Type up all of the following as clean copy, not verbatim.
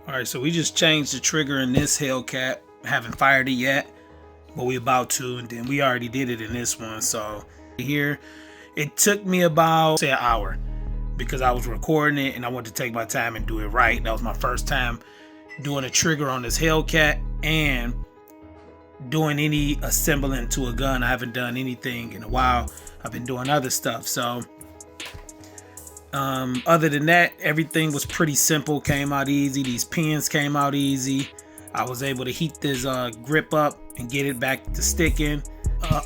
All right, so we just changed the trigger in this Hellcat. Haven't fired it yet, but we about to, and then we already did it in this one. So here, it took me about, say, an hour because I was recording it and I wanted to take my time and do it right. That was my first time doing a trigger on this Hellcat and doing any assembling to a gun. I haven't done anything in a while. I've been doing other stuff. So other than that, everything was pretty simple, came out easy. These pins came out easy. I was able to heat this grip up and get it back to sticking.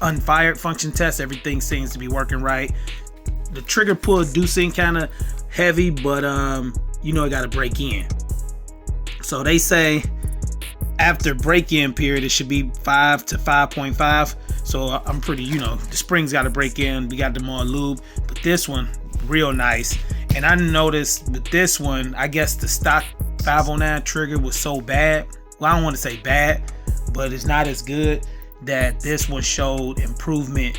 Unfired function test, everything seems to be working right. The trigger pull do seem kind of heavy, but you know, it got to break in. So they say after break-in period, it should be 5 to 5.5. So I'm pretty, you know, the springs got to break in. We got them on lube, but this one real nice. And I noticed with this one, I guess the stock 509 trigger was so bad. Well, I don't want to say bad, but it's not as good, that this one showed improvement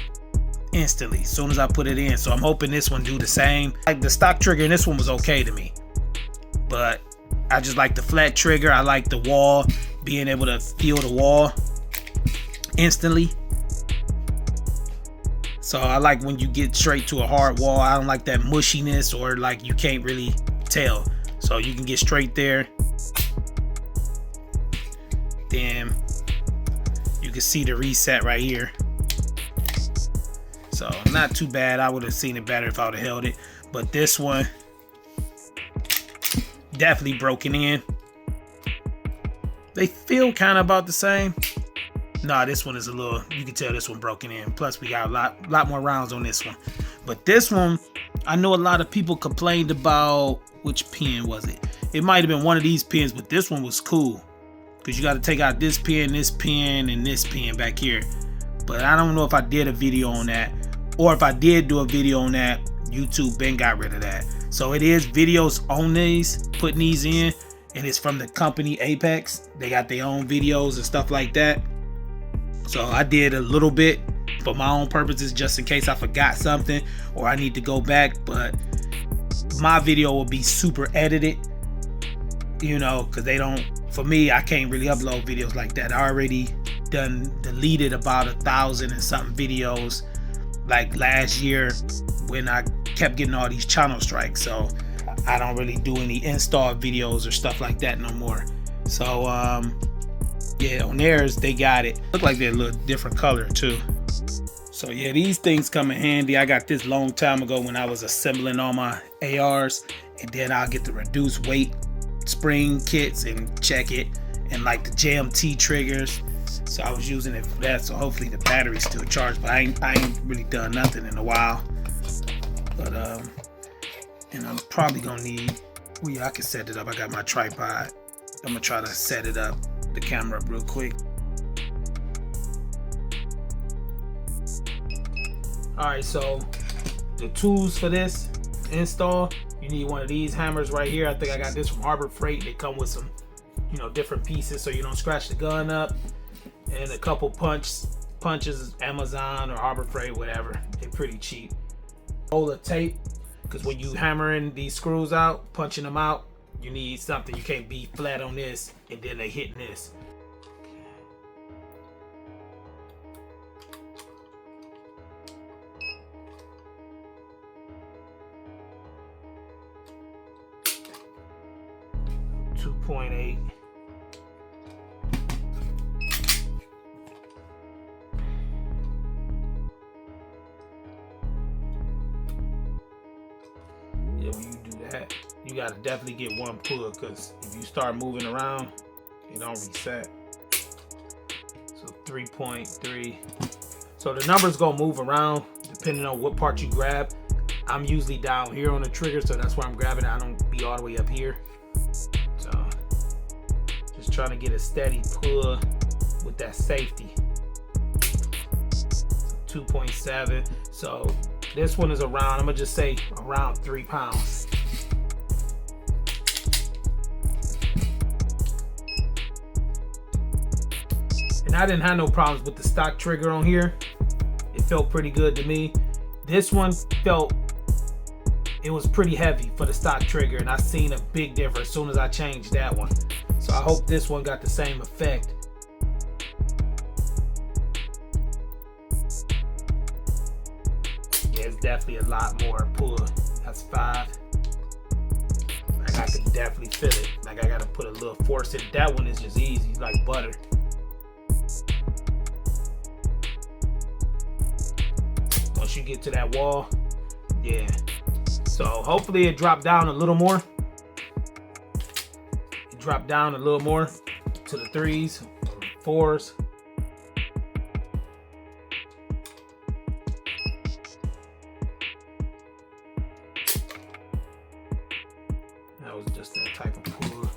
instantly as soon as I put it in. So I'm hoping this one do the same. Like the stock trigger in this one was okay to me, but I just like the flat trigger. I like the wall, being able to feel the wall instantly. So I like when you get straight to a hard wall. I don't like that mushiness or like you can't really tell. So you can get straight there. Then you can see the reset right here. So not too bad. I would have seen it better if I would have held it. But this one definitely broken in. They feel kind of about the same. Nah, this one is a little, you can tell this one broken in. Plus we got a lot more rounds on this one. But this one, I know a lot of people complained about, which pin was it? It might have been one of these pins, but this one was cool. Because you got to take out this pin, and this pin back here. But I don't know if I did a video on that. Or if I did do a video on that, YouTube been got rid of that. So it is videos on these, putting these in. And it's from the company Apex. They got their own videos and stuff like that. So I did a little bit for my own purposes, just in case I forgot something or I need to go back. But my video will be super edited, you know, because they don't, for me, I can't really upload videos like that. I already deleted about 1,000 and something videos like last year when I kept getting all these channel strikes. So I don't really do any install videos or stuff like that no more. So yeah, on theirs they got it. Look like they're a little different color too. So yeah, these things come in handy. I got this long time ago when I was assembling all my ARs, and then I'll get the reduced weight spring kits and check it, and like the JMT triggers. So I was using it for that. So hopefully the battery's still charged, but I ain't really done nothing in a while. But and I'm probably gonna need, well, yeah, I can set it up. I got my tripod. I'm gonna try to set it up, the camera up real quick. All right, so the tools for this install, you need one of these hammers right here. I think I got this from Harbor Freight. They come with some, you know, different pieces so you don't scratch the gun up, and a couple punches, Amazon or Harbor Freight, whatever. They're pretty cheap. Roll of tape, because when you hammering these screws out, punching them out, you need something. You can't be flat on this and then they hitting this. .8. Yeah, when you do that, you gotta definitely get one pull, because if you start moving around, it don't reset. So 3.3. So the numbers gonna move around depending on what part you grab. I'm usually down here on the trigger, so that's why I'm grabbing it. I don't be all the way up here. So just trying to get a steady pull with that safety. 2.7. So this one is around, I'm gonna just say around 3 pounds. And I didn't have no problems with the stock trigger on here. It felt pretty good to me. This one felt it was pretty heavy for the stock trigger, and I seen a big difference as soon as I changed that one. So I hope this one got the same effect. Yeah, it's definitely a lot more pull. That's 5. Like I can definitely feel it. Like I gotta put a little force in it. That one is just easy, like butter. Once you get to that wall, yeah. So hopefully it dropped down a little more. It dropped down a little more to the 3s, 4s. That was just that type of pull.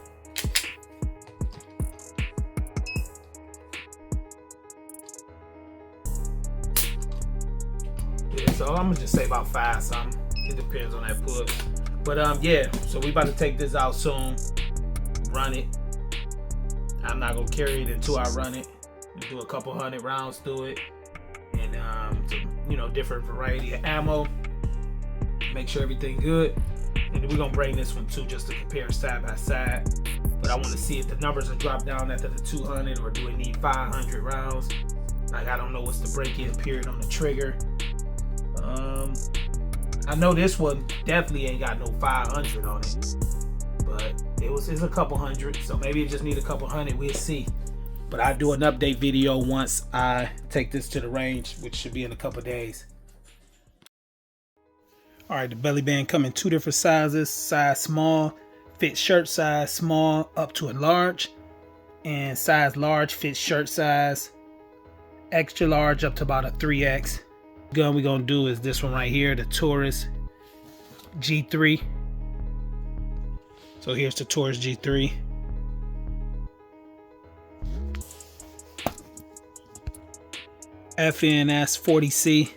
Yeah, so I'm gonna just say about 5 something. It depends on that push. But yeah, so we about to take this out soon. Run it. I'm not gonna carry it until I run it. Do a couple 100 rounds through it. And you know, different variety of ammo. Make sure everything good. And then we're gonna bring this one too, just to compare side by side. But I want to see if the numbers will drop down after the 200, or do we need 500 rounds? Like I don't know what's the break-in period on the trigger. I know this one definitely ain't got no 500 on it, but it's a couple hundred, so maybe it just need a couple hundred. We'll see. But I'll do an update video once I take this to the range, which should be in a couple days. All right, the belly band come in 2 different sizes. Size small fits shirt size small up to a large, and size large fits shirt size extra large up to about a 3X. Gun we're gonna do is this one right here, the Taurus G3. So here's the Taurus G3. FNS 40C.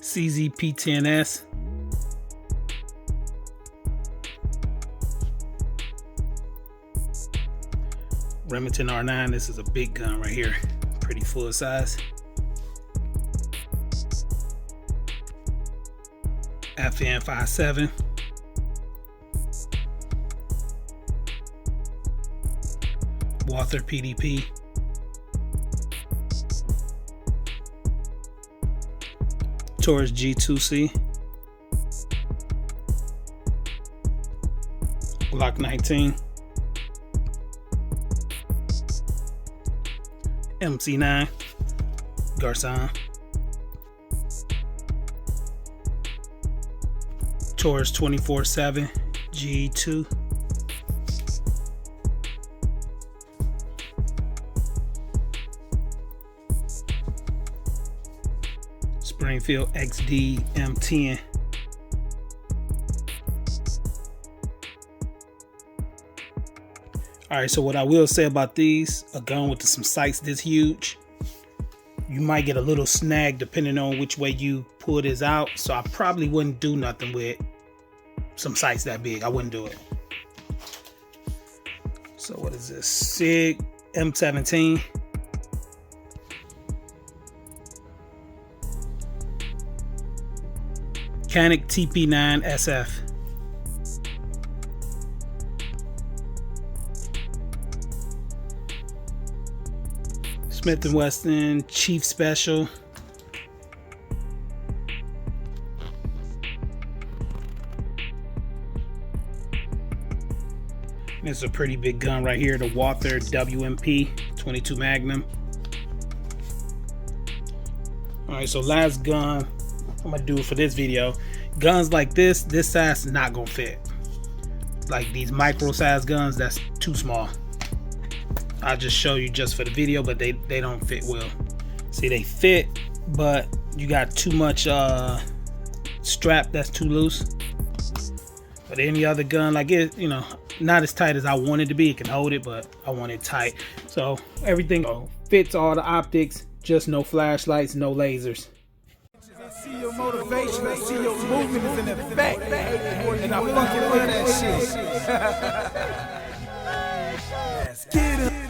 CZP10S. Remington R9. This is a big gun right here, pretty full size. FN 57. Walther PDP. Taurus G2C. Glock 19. MC9 Garçon. Taurus 24/7 G2. Springfield XD M10. All right, so what I will say about these, a gun with some sights this huge, you might get a little snag depending on which way you pull this out. So I probably wouldn't do nothing with some sights that big. I wouldn't do it. So what is this? SIG M17. Canik TP9 SF. Smith & Wesson Chief Special. This is a pretty big gun right here, the Walther WMP 22 Magnum. All right, so last gun I'm gonna do for this video. Guns like this size is not gonna fit. Like these micro size guns, that's too small. I'll just show you just for the video, but they don't fit well. See, they fit, but you got too much strap that's too loose. But any other gun like it, you know, not as tight as I want it to be. It can hold it, but I want it tight. So everything fits all the optics, just no flashlights, no lasers. See your motivation, I see your movement is in effect, and I fucking love that shit. Let's get it.